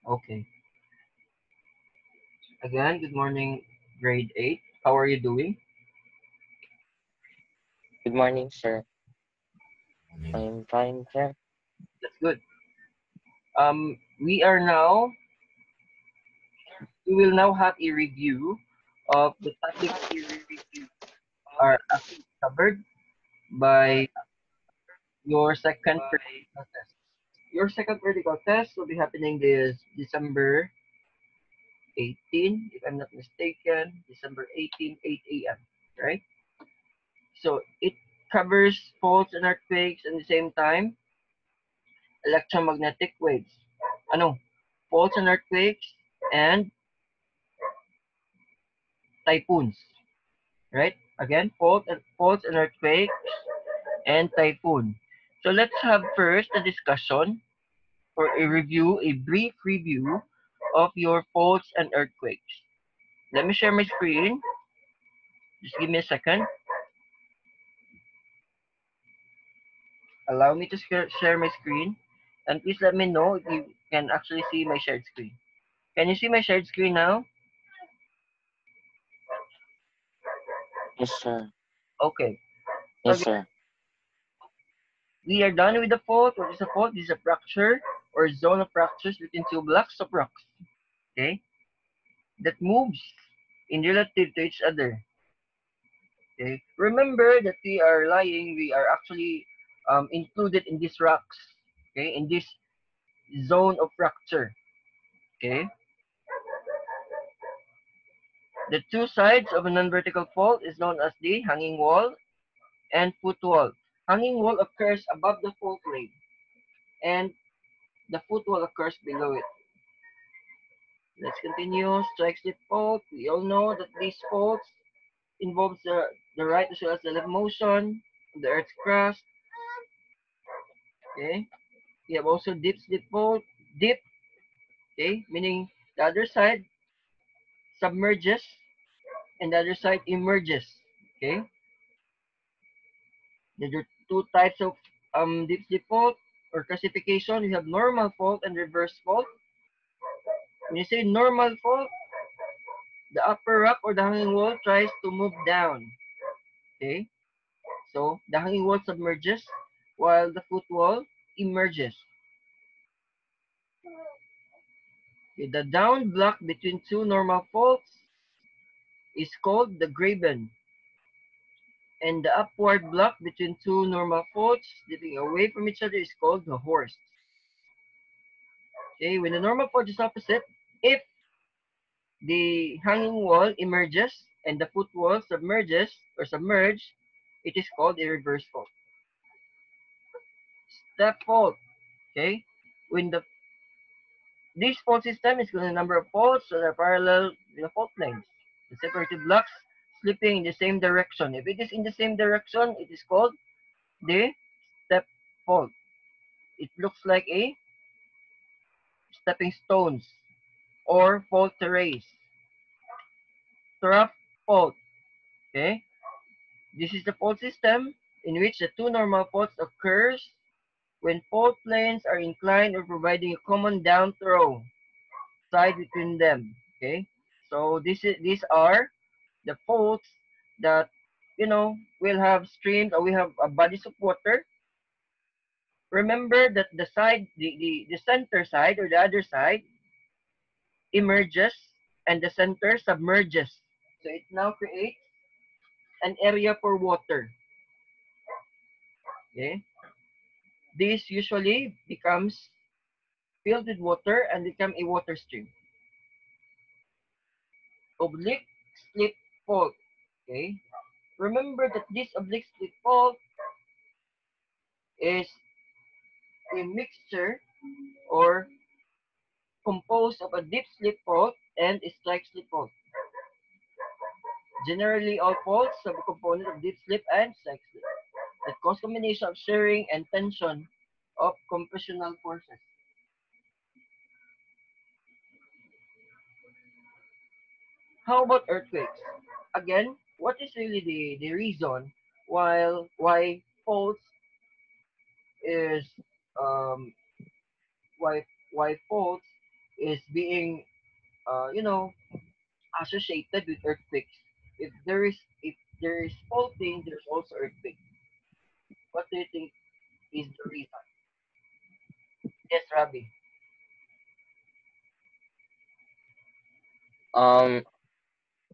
Okay. Again, good morning, grade 8. How are you doing? Good morning, sir. I'm fine, sir. That's good. We are now, we will now have a review of the topics are actually covered by your second practical test. Your second practical test will be happening this December 18, if I'm not mistaken, December 18, 8 a.m., right? So it covers faults and earthquakes at the same time, electromagnetic waves. Ano? Faults and earthquakes and typhoons, right? Again, faults and earthquakes and typhoon. So let's have first a discussion or a brief review of your faults and earthquakes. Let me share my screen. Just give me a second. Allow me to share my screen. And please let me know if you can actually see my shared screen. Can you see my shared screen now? Yes, sir. Okay. So Yes, sir. we are done with the fault. What is a fault? This is a fracture or zone of fractures between two blocks of rocks. Okay? That moves in relative to each other. Okay? Remember that we are actually included in these rocks. Okay? In this zone of fracture. Okay? The two sides of a non-vertical fault is known as the hanging wall and footwall. Hanging wall occurs above the fault plane and the footwall occurs below it. Let's continue. Strike slip fault. We all know that these faults involves the right as well as the left motion of the Earth's crust. Okay. We have also deep slip fault. Deep, okay, meaning the other side submerges and the other side emerges. Okay. There are two types of deep slip fault or classification. We have normal fault and reverse fault. When you say normal fault, the upper rock or the hanging wall tries to move down. Okay. So the hanging wall submerges while the footwall emerges. Okay, the down block between two normal faults is called the graben, and the upward block between two normal faults dipping away from each other is called the horst. Okay, when the normal fault is opposite, if the hanging wall emerges and the footwall submerges or submerge, it is called a reverse fault. Step fault. Okay, when this fault system is given a number of faults that are parallel to the fault lines. The separated blocks slipping in the same direction. If it is in the same direction, it is called the step fault. It looks like a stepping stones or fault terrace. Trough fault. Okay, this is the fault system in which the two normal faults occurs when fault planes are inclined or providing a common down throw side between them. Okay, so these are the faults that will have streams or we have bodies of water. Remember that the center side or the other side emerges and the center submerges. So it now creates an area for water. Okay, this usually becomes filled with water and become a water stream. Oblique slip fault. Okay, remember that this oblique slip fault is a mixture or composed of a deep slip fault and a strike slip fault. Generally, all faults have a component of deep slip and strike slip that cause combination of shearing and tension of compressional forces. How about earthquakes? Again, what is really the reason why faults is um, why faults is being, you know, associated with earthquakes. If there is faulting, there's also earthquake. What do you think is the reason? Yes, Rabbi. Um,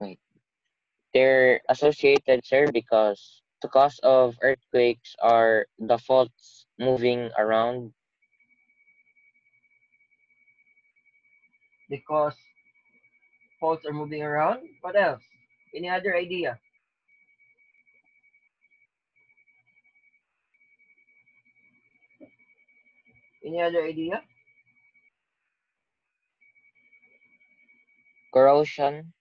wait. They're associated, sir, because the cause of earthquakes are the faults moving around. Because faults are moving around. What else? Any other idea? Any other idea? Corrosion.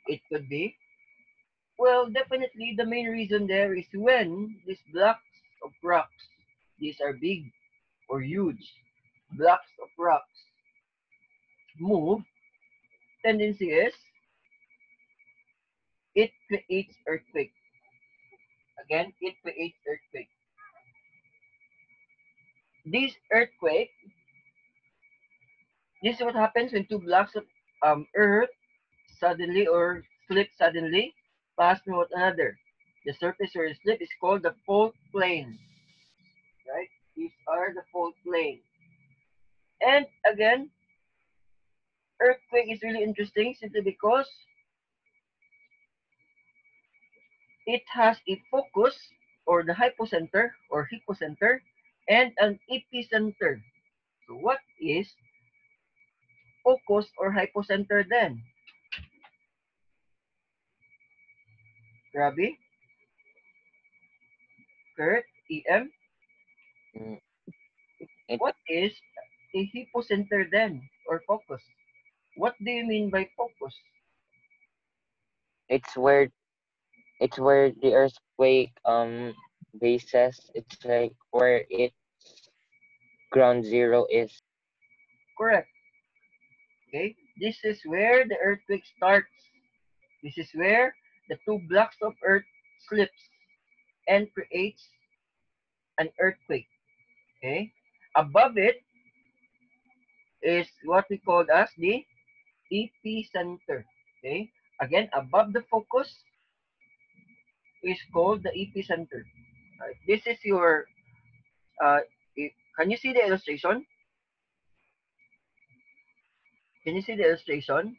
It could be. Well, definitely the main reason there is when these blocks of rocks, these are big or huge blocks of rocks, move, tendency is it creates earthquake. Again, it creates earthquake. This earthquake, this is what happens when two blocks of earth suddenly or slip suddenly pass from one another. The surface where it slip is called the fault plane, right? These are the fault plane. And again, earthquake is really interesting simply because it has a focus or the hypocenter or hypocenter and an epicenter. So what is focus or hypocenter then? Grabe, Kurt, EM, Mm, It what is a hypocenter then or focus? What do you mean by focus? it's where the earthquake bases. It's like where its ground zero is. Correct. Okay, this is where the earthquake starts. This is where the two blocks of earth slips and creates an earthquake. Okay, above it is what we call as the epicenter. Okay, again, above the focus is called the epicenter. Right? This is your, uh, can you see the illustration? Can you see the illustration?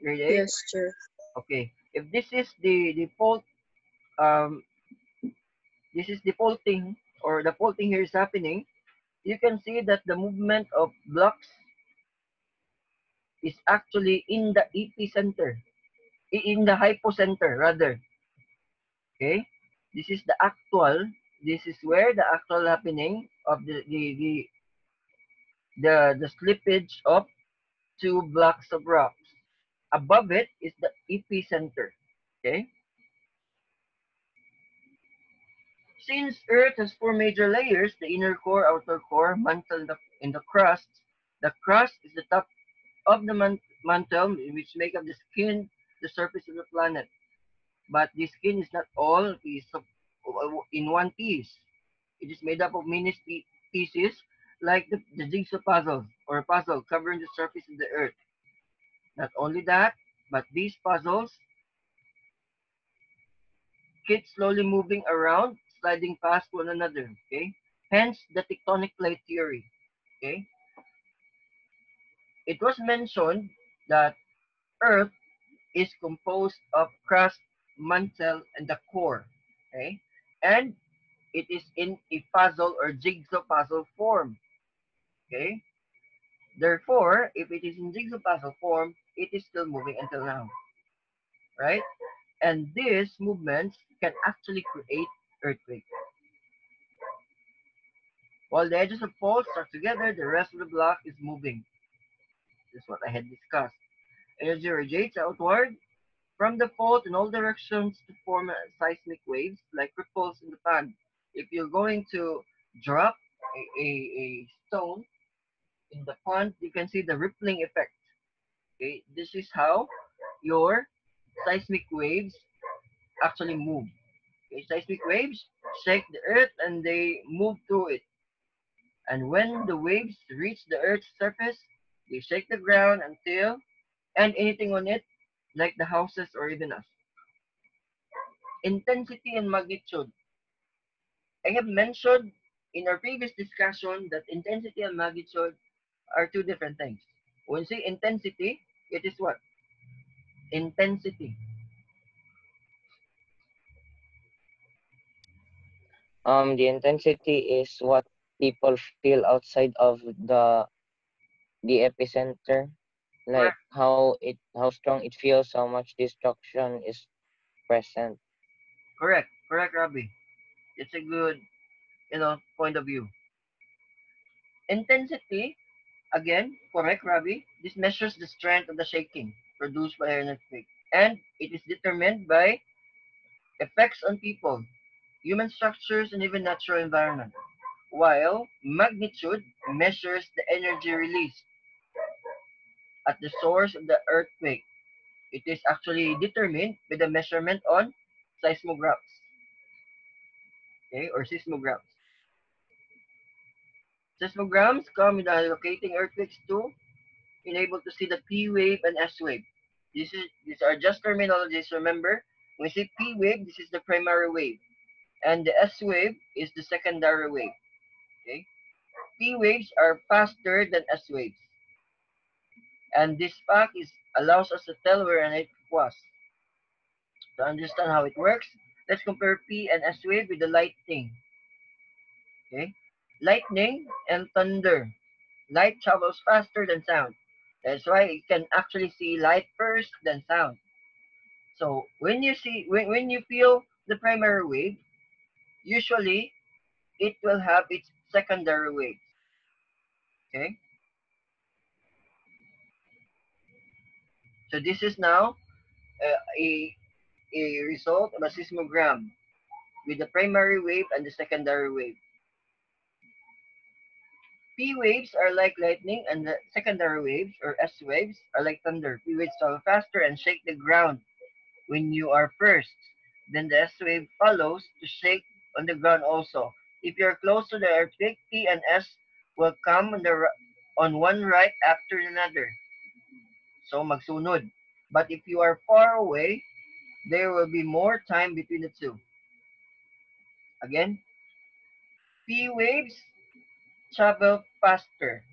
Grade 8? Yes, sir. Okay. If this is the fault, um, this is the faulting or the faulting here is happening, you can see that the movement of blocks is actually in the epicenter, in the hypocenter rather. Okay, this is the actual. This is where the actual happening of the slippage of two blocks of rocks. Above it is the epicenter. Okay, since Earth has four major layers: the inner core, outer core, mantle, in the crust. The crust is the top of the mantle, which make up the skin, the surface of the planet. But the skin is not all piece of, in one piece. It is made up of many pieces, like the jigsaw puzzle or puzzle covering the surface of the earth. Not only that, but these puzzles keep slowly moving around, sliding past one another. Okay, hence the tectonic plate theory. Okay, it was mentioned that Earth is composed of crust, mantle, and the core. Okay, and it is in a puzzle or jigsaw puzzle form. Okay, therefore, if it is in jigsaw puzzle form, it is still moving until now, right? And these movements can actually create earthquakes. While the edges of faults are together, the rest of the block is moving. This is what I had discussed. Energy radiates outward from the fault in all directions to form seismic waves like ripples in the pond. If you're going to drop a stone in the pond, you can see the rippling effect. Okay, this is how your seismic waves actually move. Okay, seismic waves shake the earth and they move through it. And when the waves reach the Earth's surface, they shake the ground until, and anything on it, like the houses or even us. Intensity and magnitude. I have mentioned in our previous discussion that intensity and magnitude are two different things. When you say intensity, it is what? Intensity. The intensity is what people feel outside of the epicenter, like Correct. how strong it feels, how much destruction is present. Correct. Correct, Robbie. It's a good, point of view. Intensity, again, correct, Robbie. This measures the strength of the shaking produced by an earthquake. And it is determined by effects on people, human structures, and even natural environment. While magnitude measures the energy released at the source of the earthquake. It is actually determined by the measurement on seismographs, okay, or seismographs. Seismograms come with locating earthquakes too, being able to see the P wave and S wave. These are just terminologies. Remember, when we say P wave, this is the primary wave, and the S wave is the secondary wave. Okay, P waves are faster than S waves, and this fact is allows us to tell where an earthquake was. To understand how it works, let's compare P and S wave with the lightning. Okay, lightning and thunder. Light travels faster than sound. That's why you can actually see light first, then sound. So when you feel the primary wave, usually it will have its secondary waves. Okay, so this is now a result of a seismogram with the primary wave and the secondary wave. P waves are like lightning, and the secondary waves or S waves are like thunder. P waves travel faster and shake the ground when you are first. Then the S wave follows to shake on the ground also. If you are close to the earthquake, P and S will come on one right after another. So magsunod. But if you are far away, there will be more time between the two. Again, P waves travel faster.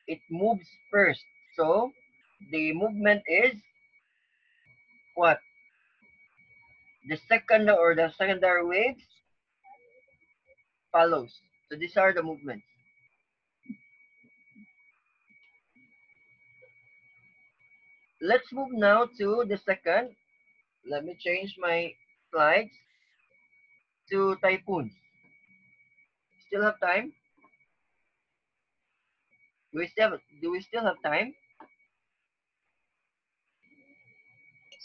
It moves first. So the movement is what? The second or the secondary waves follows. So these are the movements. Let's move now to the second. Let me change my slides to typhoons. Still have time? Do we still have time?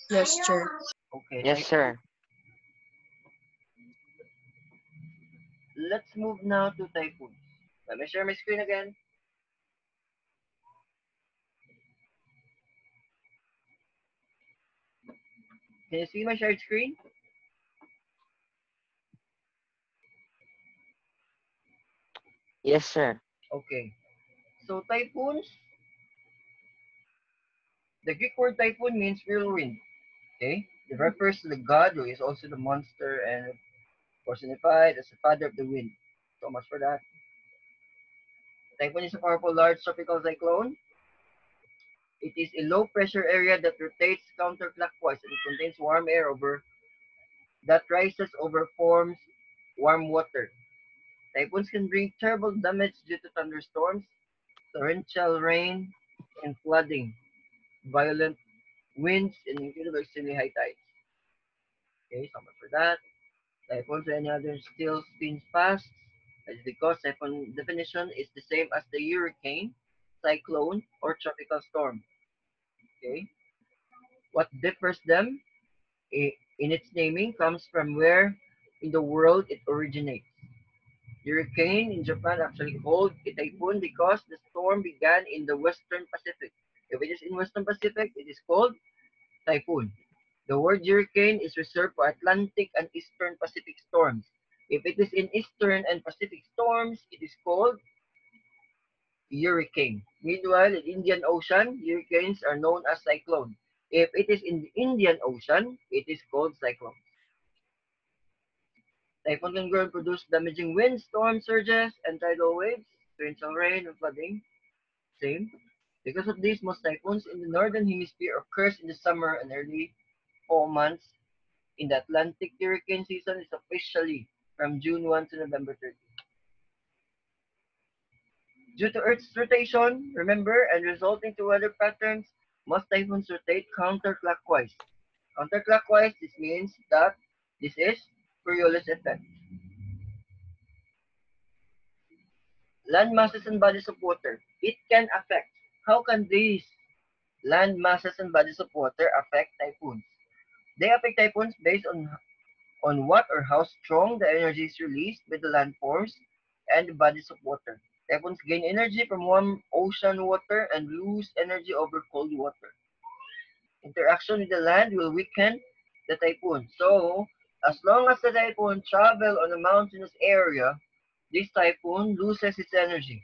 Yes, sir. Okay, Yes, typhoon. sir. Let's move now to typhoons. Let me share my screen again. Can you see my shared screen? Yes, sir. Okay. So typhoons, the Greek word typhoon means whirlwind. Okay? It refers to the god who is also the monster and personified as the father of the wind. So much for that. Typhoon is a powerful large tropical cyclone. It is a low pressure area that rotates counterclockwise and it contains warm air over that rises over forms warm water. Typhoons can bring terrible damage due to thunderstorms, torrential rain, and flooding, violent winds, and incredible extremely high tides. Okay, so much for that. Typhoons and any other still spins fast. That is because typhoon definition is the same as the hurricane, cyclone, or tropical storm. Okay, what differs them in its naming comes from where in the world it originates. Hurricane in Japan actually called a typhoon because the storm began in the Western Pacific. If it is in Western Pacific, it is called typhoon. The word hurricane is reserved for Atlantic and Eastern Pacific storms. If it is in Eastern and Pacific storms, it is called hurricane. Meanwhile, in Indian Ocean, hurricanes are known as cyclone. If it is in the Indian Ocean, it is called cyclone. Typhoon can grow and produce damaging winds, storm surges, and tidal waves, torrential rain, and flooding. Same. Because of this, most typhoons in the northern hemisphere occurs in the summer and early fall months. In the Atlantic, hurricane season is officially from June 1 to November 30. Due to Earth's rotation, remember, and resulting to weather patterns, most typhoons rotate counterclockwise. Counterclockwise, this means that this is Coriolis effect. Land masses and bodies of water. It can affect. How can these land masses and bodies of water affect typhoons? They affect typhoons based on what or how strong the energy is released by the landforms and the bodies of water. Typhoons gain energy from warm ocean water and lose energy over cold water. Interaction with the land will weaken the typhoon. So, as long as the typhoon travels on a mountainous area, this typhoon loses its energy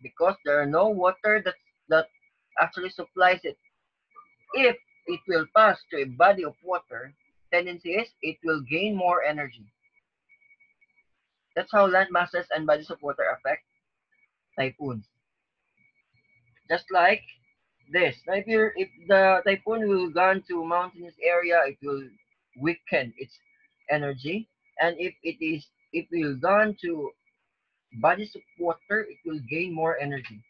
because there are no water that actually supplies it. If it will pass to a body of water, tendency is it will gain more energy. That's how land masses and bodies of water affect typhoons. Just like this. Now, if the typhoon will gone to mountainous area, it will weaken its energy, and if it will gone to bodies of water, it will gain more energy.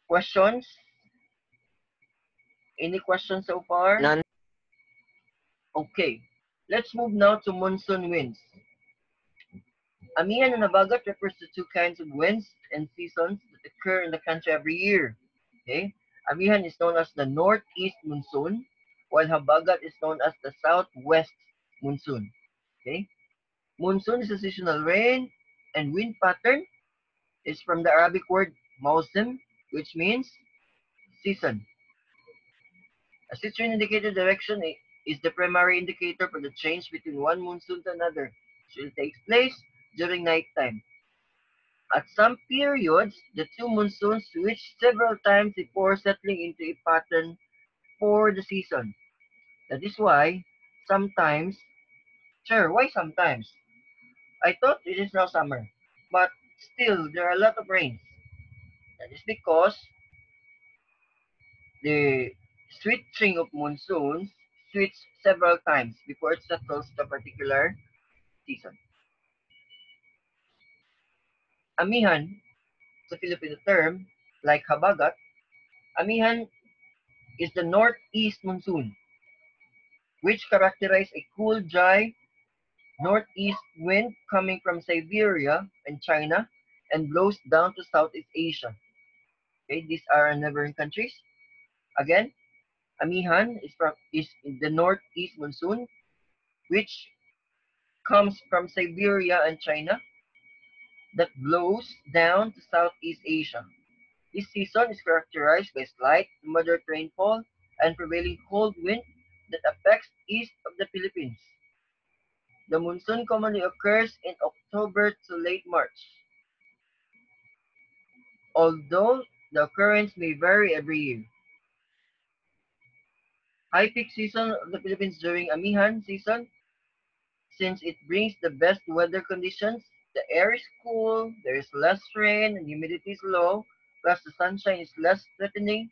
Questions? Any questions so far? None. Okay. Let's move now to monsoon winds. Amihan and Habagat refers to two kinds of winds and seasons that occur in the country every year. Okay? Amihan is known as the northeast monsoon, while Habagat is known as the southwest monsoon. Okay? Monsoon is a seasonal rain and wind pattern. Is from the Arabic word mausim, which means season. A season indicator direction is the primary indicator for the change between one monsoon to another. It takes place during nighttime. At some periods, the two monsoons switch several times before settling into a pattern for the season. That is why sometimes, sure, why sometimes? I thought it is now summer, but still there are a lot of rains. That is because the switching of monsoons switch several times before it settles to a particular season. Amihan, the Filipino term, like habagat, amihan is the northeast monsoon, which characterize a cool, dry northeast wind coming from Siberia and China and blows down to Southeast Asia. Okay, these are neighboring countries. Again, amihan is in the northeast monsoon, which comes from Siberia and China that blows down to Southeast Asia. This season is characterized by slight to moderate rainfall and prevailing cold wind that affects east of the Philippines. The monsoon commonly occurs in October to late March, although the occurrence may vary every year. High peak season of the Philippines during Amihan season, since it brings the best weather conditions. The air is cool, there is less rain, and humidity is low, plus the sunshine is less threatening.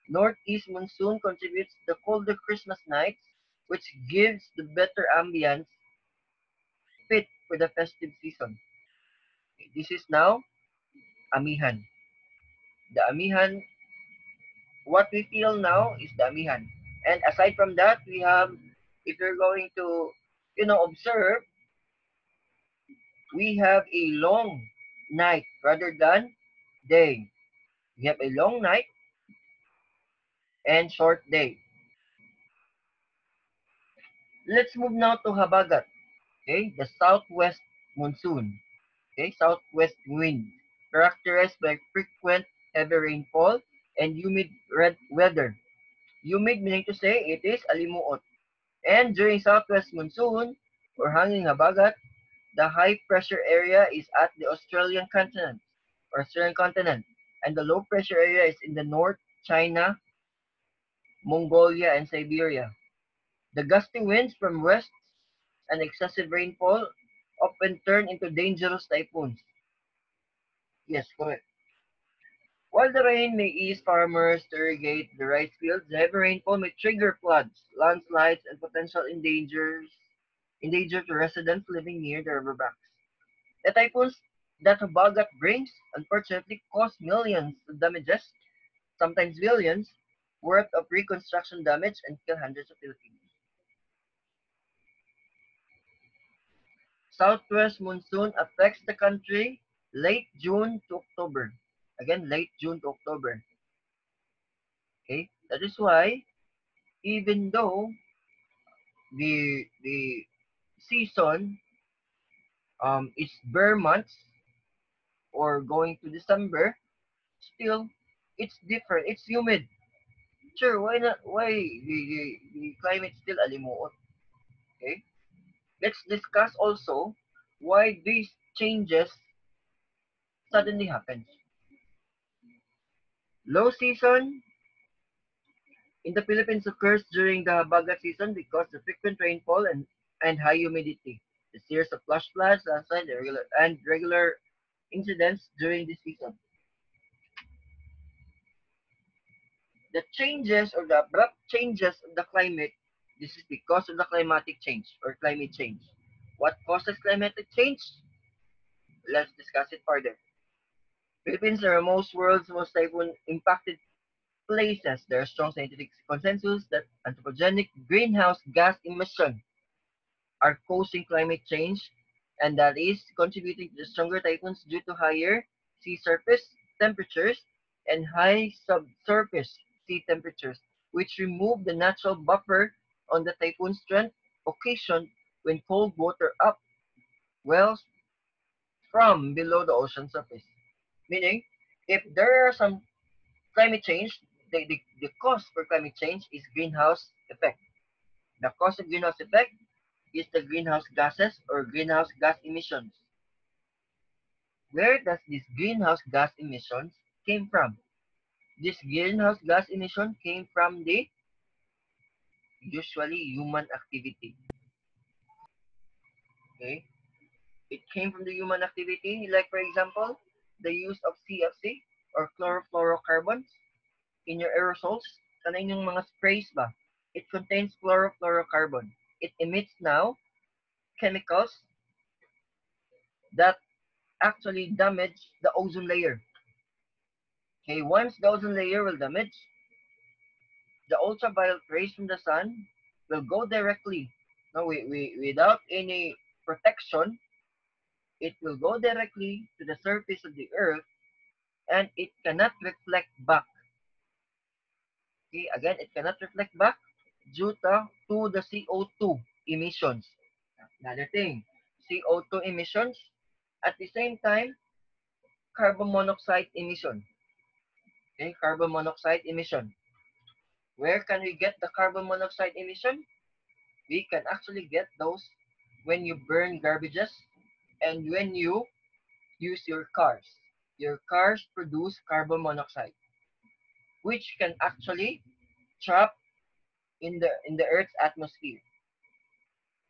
Northeast monsoon contributes to the colder Christmas nights, which gives the better ambience fit for the festive season. This is now Amihan. The Amihan, what we feel now is the Amihan. And aside from that, we have, if you're going to, observe, we have a long night rather than day. We have a long night and short day. Let's move now to Habagat, okay, the southwest monsoon, okay, southwest wind, characterized by frequent heavy rainfall and humid red weather. Humid meaning to say it is alimuot. And during southwest monsoon or hanging Habagat, the high pressure area is at the Australian continent. or Australian continent, and the low pressure area is in the north, China, Mongolia, and Siberia. The gusty winds from west and excessive rainfall often turn into dangerous typhoons. Yes, correct. While the rain may ease farmers to irrigate the rice fields, the heavy rainfall may trigger floods, landslides, and potential endanger to residents living near the riverbanks. The typhoons that Habagat brings unfortunately cause millions of damages, sometimes billions, worth of reconstruction damage and kill hundreds of Filipinos. Southwest monsoon affects the country late June to October. Again, late June to October. Okay, that is why even though the season is bare months or going to December, still it's different. It's humid. Sure, why not? Why the climate still alimuot? Okay, let's discuss also why these changes suddenly happen. Low season in the Philippines occurs during the Bagat season because of frequent rainfall and high humidity. The series of flash floods, landslide, and regular incidents during this season. The changes or the abrupt changes of the climate, this is because of the climatic change or climate change. What causes climatic change? Let's discuss it further. Philippines are most world's most typhoon impacted places. There is strong scientific consensus that anthropogenic greenhouse gas emissions are causing climate change, and that is contributing to the stronger typhoons due to higher sea surface temperatures and high subsurface sea temperatures, which remove the natural buffer on the typhoon strength occasioned when cold water upwells from below the ocean surface. Meaning, if there are some climate change, the cause for climate change is greenhouse effect. The cause of greenhouse effect is the greenhouse gases or greenhouse gas emissions. Where does this greenhouse gas emissions came from? This greenhouse gas emission came from the usually human activity. Okay, it came from the human activity, like for example, the use of CFC or chlorofluorocarbons in your aerosols. Kanang yung mga sprays ba? It contains chlorofluorocarbon. It emits now chemicals that actually damage the ozone layer. Okay, once the ozone layer will damage, the ultraviolet rays from the sun will go directly, no, without any protection, it will go directly to the surface of the earth and it cannot reflect back. Okay, again, it cannot reflect back due to the CO2 emissions. Another thing, CO2 emissions, at the same time, carbon monoxide emission. Okay, carbon monoxide emission. Where can we get the carbon monoxide emission? We can actually get those when you burn garbages and when you use your cars. Your cars produce carbon monoxide, which can actually trap in the Earth's atmosphere.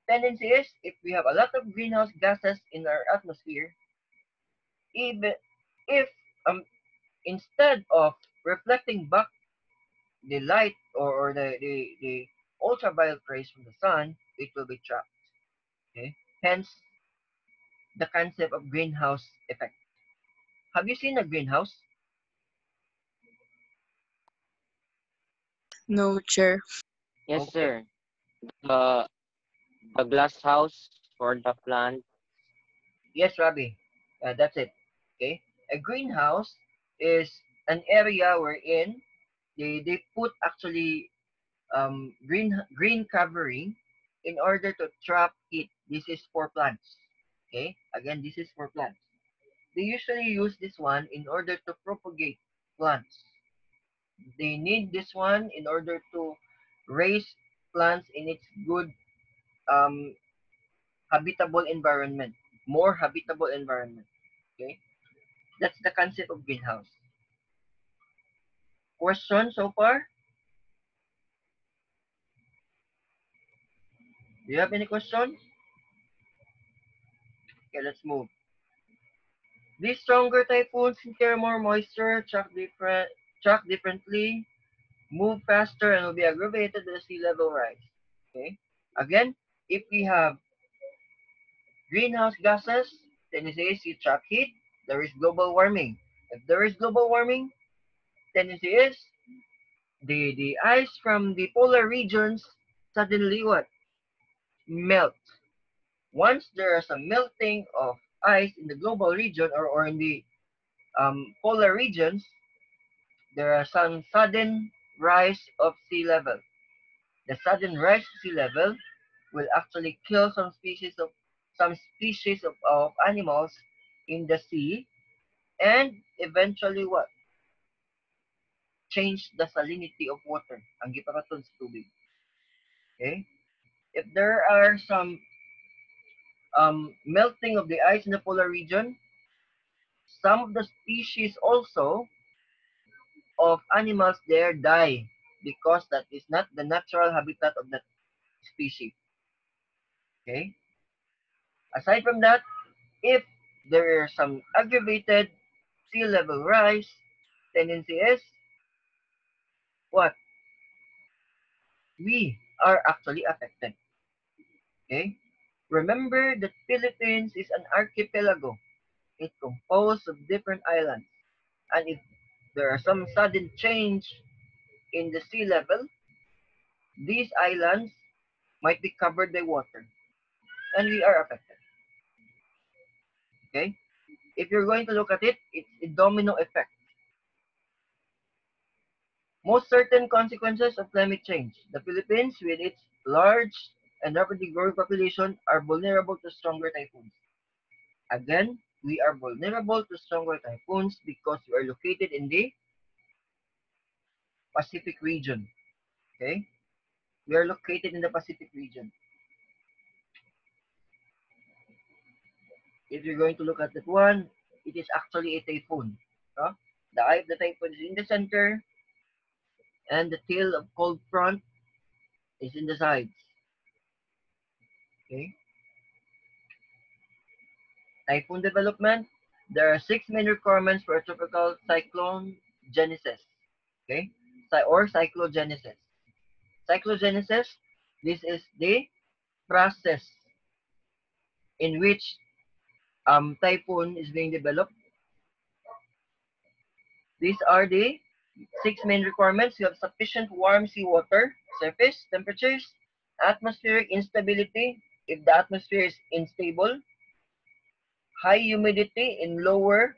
Tendency is if we have a lot of greenhouse gases in our atmosphere, even if instead of reflecting back the light or the ultraviolet rays from the sun, it will be trapped. Okay? Hence the concept of greenhouse effect. Have you seen a greenhouse? No, chair. Yes, Okay. sir. The the glass house for the plant. Yes, Rabbi. That's it. Okay. A greenhouse is an area wherein they put actually green covering in order to trap heat. This is for plants. Okay. Again, this is for plants. They usually use this one in order to propagate plants. They need this one in order to raise plants in its good um, habitable environment, more habitable environment. Okay. That's the concept of greenhouse. Question so far? Do you have any questions? Okay, let's move. These stronger typhoons can carry more moisture, track differently, move faster, and will be aggravated by the sea level rise. Okay. Again, if we have greenhouse gases, tendency is you trap heat, there is global warming. If there is global warming, tendency is the ice from the polar regions suddenly what? Melt. Once there is a melting of ice in the global region or in the polar regions, there are some sudden rise of sea level. The sudden rise of sea level will actually kill some species of animals in the sea and eventually what? Change the salinity of water. Ang gipakaton sa tubig. Okay? If there are some melting of the ice in the polar region, some of the species also of animals there die because that is not the natural habitat of that species. Okay? Aside from that, if there is some aggravated sea level rise, tendency is what? We are actually affected. Okay? Remember that Philippines is an archipelago. It composed of different islands. And if there are some sudden change in the sea level, these islands might be covered by water. And we are affected. Okay? If you're going to look at it, it's a domino effect. Most certain consequences of climate change. The Philippines, with its large and rapidly growing population, are vulnerable to stronger typhoons. Again, we are vulnerable to stronger typhoons because we are located in the Pacific region. Okay? We are located in the Pacific region. If you're going to look at that one, it is actually a typhoon. Huh? The eye of the typhoon is in the center, and the tail of cold front is in the sides. Okay? Typhoon development. There are 6 main requirements for a tropical cyclone genesis. Okay? Or cyclogenesis. Cyclogenesis, this is the process in which typhoon is being developed. These are the 6 main requirements. You have sufficient warm seawater, surface temperatures, atmospheric instability, if the atmosphere is unstable, high humidity in the lower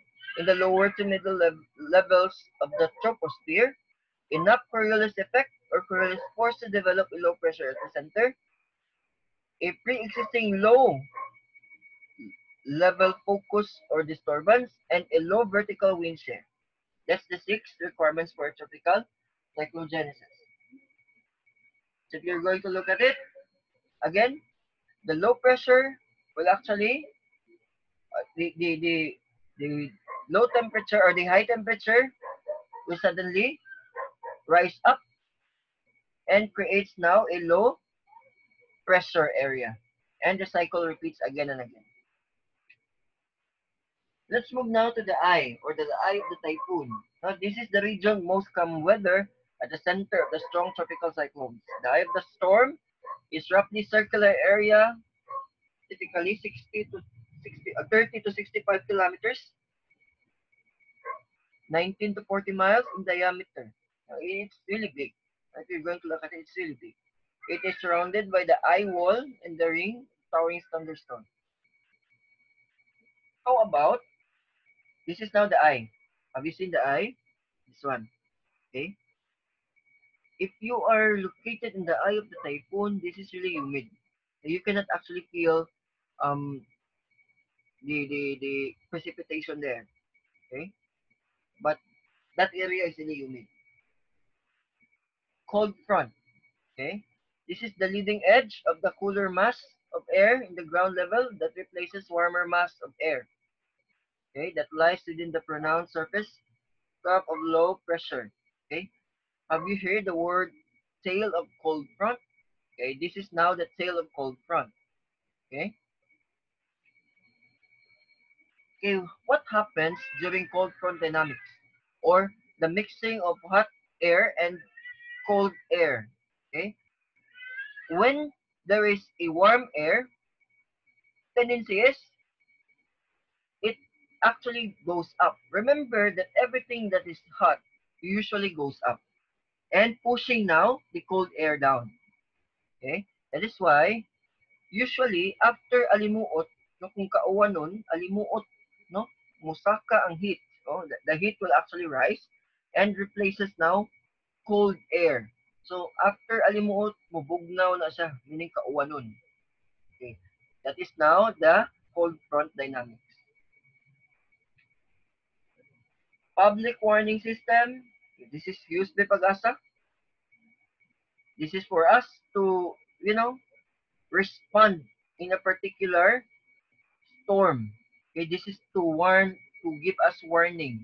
to middle levels of the troposphere, enough Coriolis effect or Coriolis force to develop a low pressure at the center, a pre-existing low level focus or disturbance, and a low vertical wind shear. That's the 6 requirements for tropical cyclogenesis. So if you're going to look at it, again, the low pressure will actually, the low temperature or the high temperature will suddenly rise up and creates now a low pressure area. And the cycle repeats again and again. Let's move now to the eye or the eye of the typhoon. Now, this is the region most common weather at the center of the strong tropical cyclones. The eye of the storm is roughly circular area, typically 30 to 65 kilometers, 19 to 40 miles in diameter. Now, it's really big. If you're going to look at it, it's really big. It is surrounded by the eye wall and the ring towering thunderstorm. How about, this is now the eye. Have you seen the eye? This one. Okay. If you are located in the eye of the typhoon, this is really humid. You cannot actually feel um the precipitation there. Okay. But that area is really humid. Cold front. Okay. This is the leading edge of the cooler mass of air in the ground level that replaces warmer mass of air. okay, that lies within the pronounced surface cup of low pressure. Okay, have you heard the word tail of cold front? Okay, this is now the tail of cold front. Okay, okay, what happens during cold front dynamics or the mixing of hot air and cold air? Okay, when there is a warm air, tendency is it actually goes up. Remember that everything that is hot usually goes up and pushing now the cold air down. Okay? That is why usually after alimuot, no, kung kauwan nun, alimuot, no, musaka ang heat. No? The heat will actually rise and replaces now cold air. So after alimuot, mubugnaw na siya, meaning kauwan nun. Okay? That is now the cold front dynamics. Public warning system. This is used by Pag-asa. This is for us to, respond in a particular storm. Okay, this is to warn, to give us warning.